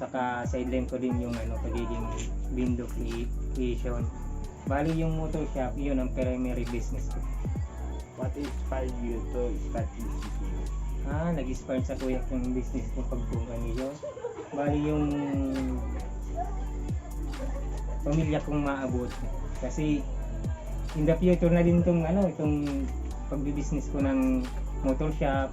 saka sideline ko din yung ano pagiging window creation. Bali yung motor shop, yun ang primary business ko. What inspired you to start this business? Nag-inspire sa kuya kong business kong pagbuka niyo. Bali yung pamilya kong maabot. Kasi in the future na din itong pagbi-business ko ng motor shop,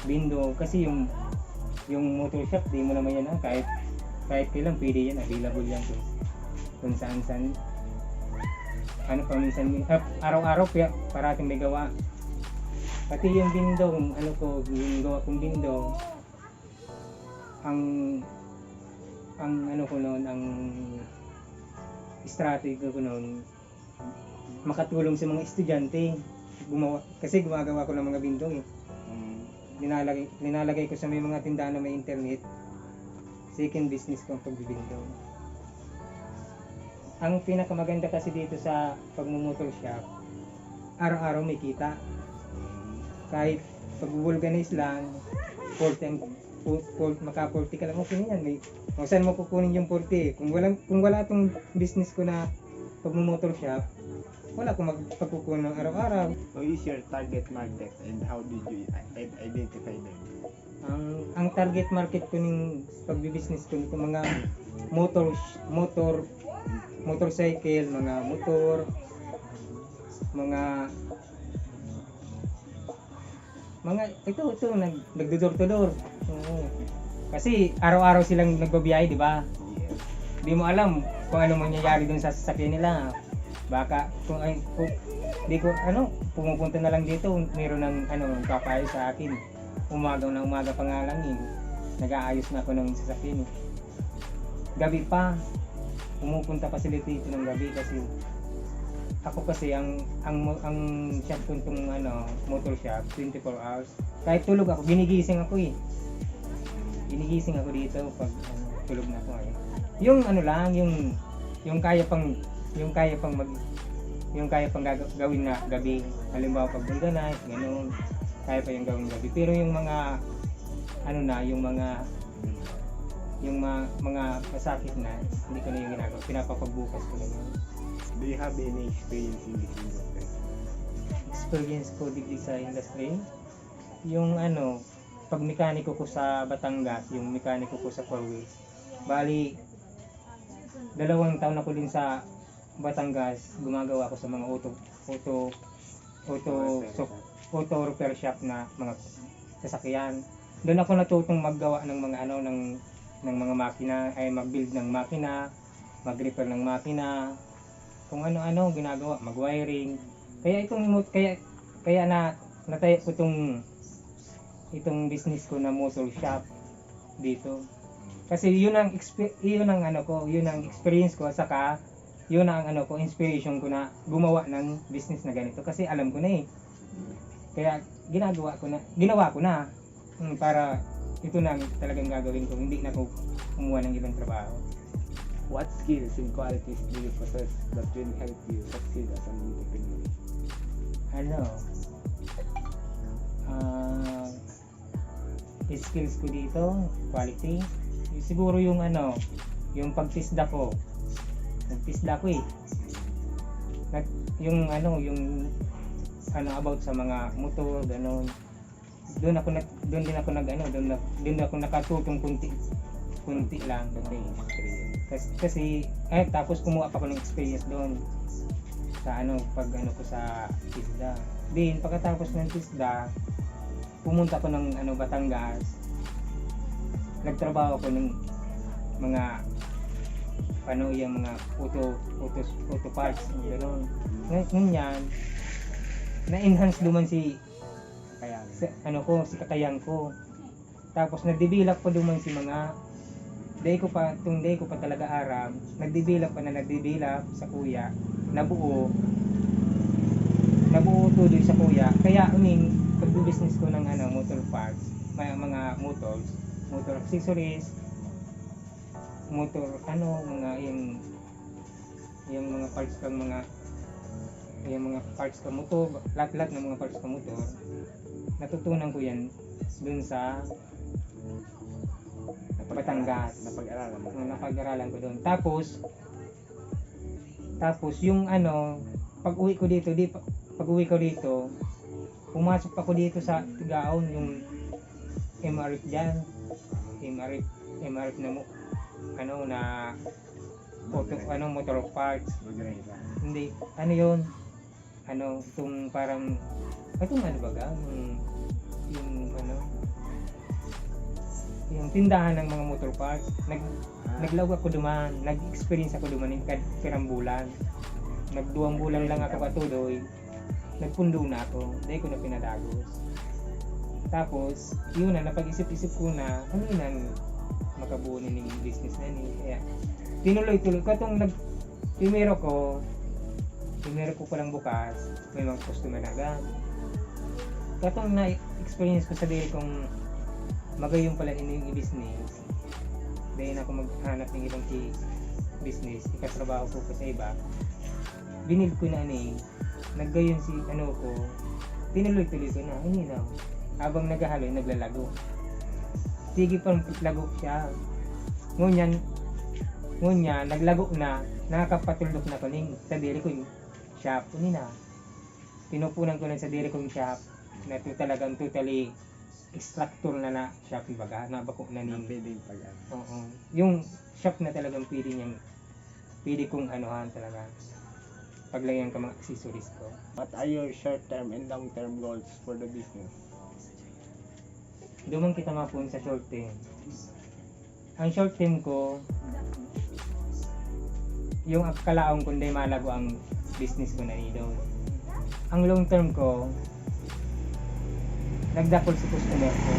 window. Kasi yung motor shop, di mo naman yan kahit kailan pwede yan, available yan kung saan. Paminsan araw-araw parating may gawa. Pati yung window, yung gawa kong window, ang strategy ko noon, makatulong sa mga estudyante. Kasi gumagawa ko ng mga window eh. Nilalagay ko sa may mga tindahan na may internet. Second business ko ang pagbibindow. Ang pinakamaganda kasi dito sa pagmumotor shop, araw-araw may kita. Kahit pag-vulganize lang, maka 40 ka lang, okay na yan. Kung saan mo kukunin yung 40? Kung wala itong business ko na pagmumotor shop, wala akong magpagkukunin ng araw-araw. Who is your target market and how did you identify them? Ang target market ko ng pagbi-business ko nito mga motorcycle, mga motor, ito nagdo-door to door. Kasi araw-araw silang nagbabiyahe, di ba? Di mo alam kung ano mangyayari dun sa sasakyan nila. Baka pumupunta na lang dito, meron ng kapayo sa akin. Umaga pa nga lang nag-aayos na ako ng sasakyan eh. Gabi pa, pumupunta pa sila dito ng gabi kasi ako kasi ang shop ko itong motor shop 24 hours. Kahit tulog ako, ginigising ako eh. Ginigising ako dito pag tulog na ako eh. Yung yung kaya pang gawin na gabi. Halimbawa pag vulganize, gano'n, kaya pa yung gawin gabi. Pero yung mga mga masakit na, hindi ko na yung ginagawa. Pinapapagbukas ko na yun. Do you have any experience in this industry? Experience ko dito sa industry? Yung pag mekaniko ko sa Batangas, yung mekaniko ko sa Fourways. Bali, 2 taon ako din sa Batangas, gumagawa ko sa mga auto repair shop na mga sasakyan. Doon ako natutong maggawa ng mga ng mga makina, ay mag-build ng makina, mag-repair ng makina, kung ano-ano ginagawa, mag-wiring. Kaya natayo ko itong business ko na motor shop dito. Kasi yun ang experience ko, saka yun ang inspiration ko na gumawa ng business na ganito kasi alam ko na eh. Kaya ginawa ko na para ito na talagang gagawin ko, hindi na ako kumuha ng ibang trabaho. What skills and qualities do you possess that will help you succeed as an entrepreneur? Skills ko dito, quality, siguro yung pagtisda ko. Nagtisda ko eh. Yung about sa mga motor, gano'n. Doon din ako nakatutong kunti lang kasi tapos kumuha pa ako ng experience doon sa ko sa tisda. Din pagkatapos ng tisda, pumunta ako ng Batangas. Nagtrabaho ako ng mga yung mga auto parts, gano'n. Ngayon yan, na-enhance duman si kakayan ko. Tapos nagdevelop pa duman si mga day ko pa talaga aram, nagdevelop sa kuya, nabuo tuloy sa kuya. Kaya pag-business ko ng motor parts, mga motor accessories, motor yung mga parts ng motor, lahat ng mga parts ng motor, natutunan ko yan dun sa Batangas. Napag-aralan mo. Napag-aralan ko doon. Tapos yung ano, pag uwi ko dito, pumasok ako dito sa Tigaon, yung MRF dyan. MRF na mo, ano na motor parts. Bodega. Hindi, ano yun? Ano, itong parang, itong ano baga? Yung ano, yung tindahan ng mga motor parts. Naglaw ako duman, nag-experience ako duman in pirang bulan. Nagduwang bulan lang ako katuloy. Nagpundo na ako, dahil ko na pinadagos. Tapos, yun na, napag-isip-isip ko na, ano yun ang makabuo ng business na ni. Kaya, tinuloy-tuloy ko itong primero ko palang bukas, may mga customer na agad. Katong na-experience ko sa dili kong magayong pala yung business. Dahil ako maghanap ng ibang business, ikatrabaho ko sa iba. Binil ko na naggayon si ano ko, tinuloy-tuloy ko na, hindi na. Habang naghahaloy, naglalago. Sige pa lago siya. Ngunyan, naglago na, nakakapatulog na ko ning sa diri ko yung shop ko na. Pinupunan ko na sa diri kong shop na ito talagang totally structure na shop baga, nabako na ning Pwedeng pag oo. Yung shop na talagang pwede kong anuhan talaga. Paglagyan ka mga accessories ko. What are your short-term and long-term goals for the business? Dumang kita mapun sa short term. Ang short term ko, yung akalaong kundi malago ang business ko na nito. Ang long term ko, nagdakol si customer ko.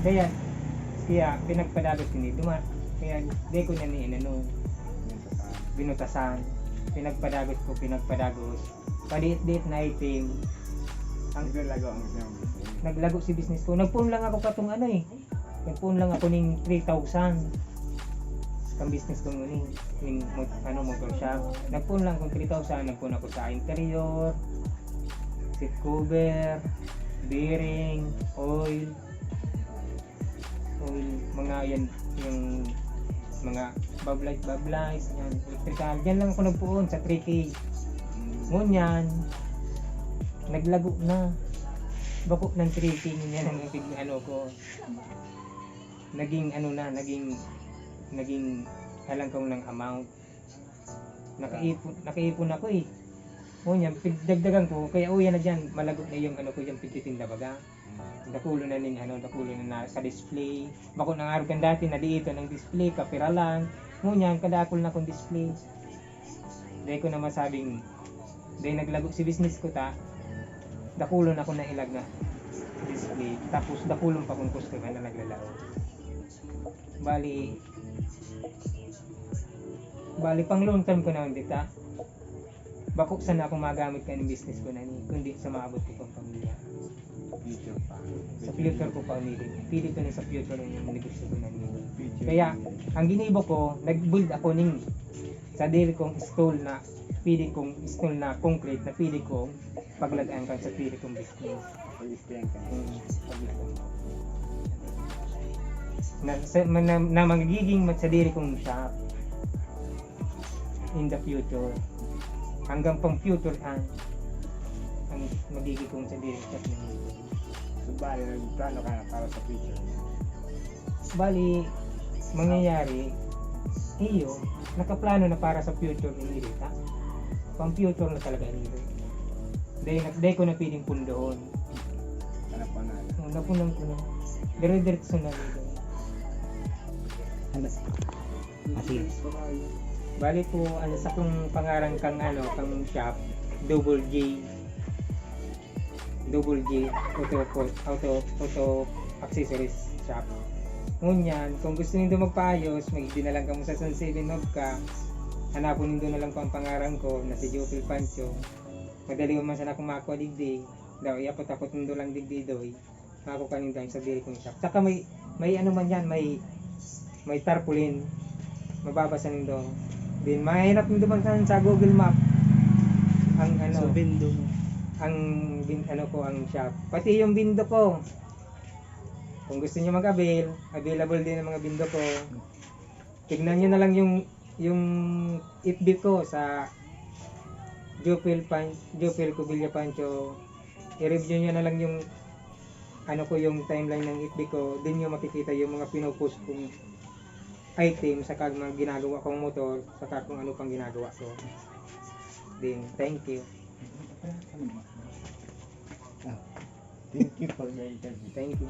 Kaya pinagpadagos ko nito. Kaya di ko na binutasan. Pinagpadagos. Padiit-diit na item. Naglalago ang isang business. Naglago si business ko. Nagpuon lang ako katong nagpuon lang ako ning 3,000. Ang business ko ning motor shop. Nagpuon lang akong 3,000. Nagpuon ako sa interior, seat cover, bearing, oil, mga yan, yung mga bulb lights, yan, electrical. Yan lang ako nagpuon sa 3K. Ngunyan, naglago na. Bako ng 3K niya ng ko. Naging halangkaw ng amount. Nakaipon ako Ngunyan, dagdagan ko, kaya uwi na dyan, malagot na yung ko yung pagtitinda baga. Dakulo na sa display. Bako nang araw kan dati na dito ng display, kapira lang. Ngunyan, kadakol na kong display. Dahil ko na masabing, dahil naglago si business ko dakulon ako na ilag na display. Tapos dakulon pa kong customer na naglalaro. Bali pang long term ko naman dito. Bako sana ako magamit ka ng business ko na kundi sa maabot ko pang pamilya. Future pa. Sa future ko pa umilit. Pili ko na sa future yung negosyo ko na Kaya, ang ginibo ko, nag-build ako sa dili kong stall na concrete na pili kong paglagaan ka sa pili kong business. Pag-experience ka. Na magiging sa dili kong shop in the future. Hanggang pang future ang magiging kong sa dili shop ng So, bali, nagplano ka na para sa future. Bali, mangyayari, nakaplano na para sa future ni Irita. Pang future na talaga ni Irita. Dahil ko na piling pundoon. Napunan ko na. Dire-diretso na nito. Sige. Bali po, sa kong pangarang kang shop, Double J auto accessories shop. Ngunyan, kung gusto niyo magpaayos, magiging na lang kamo sa San 7 ka. Hanapon niyo na lang pang pangarang ko na si Jopil Pancho. Madali man sana kung makuha digdi. Daw iapot-apot nindo lang digdi doy. Makuha nindo sa diri kong shop. Saka may man yan, may tarpaulin. Mababasa nindo. Din mahirap nindo man sa Google Map. So, bindo mo. Ang shop. Pati yung bindo ko. Kung gusto niyo mag-avail, available din ang mga bindo ko. Tignan niyo na lang yung FB ko sa Jopel Cubilla Pancho. I-review niyo na lang yung yung timeline ng FB ko. Din niyo makikita yung mga pinopost kong item saka mga ginagawa kong motor saka kung ano pang ginagawa ko. Din, thank you. Thank you for the interview. Thank you.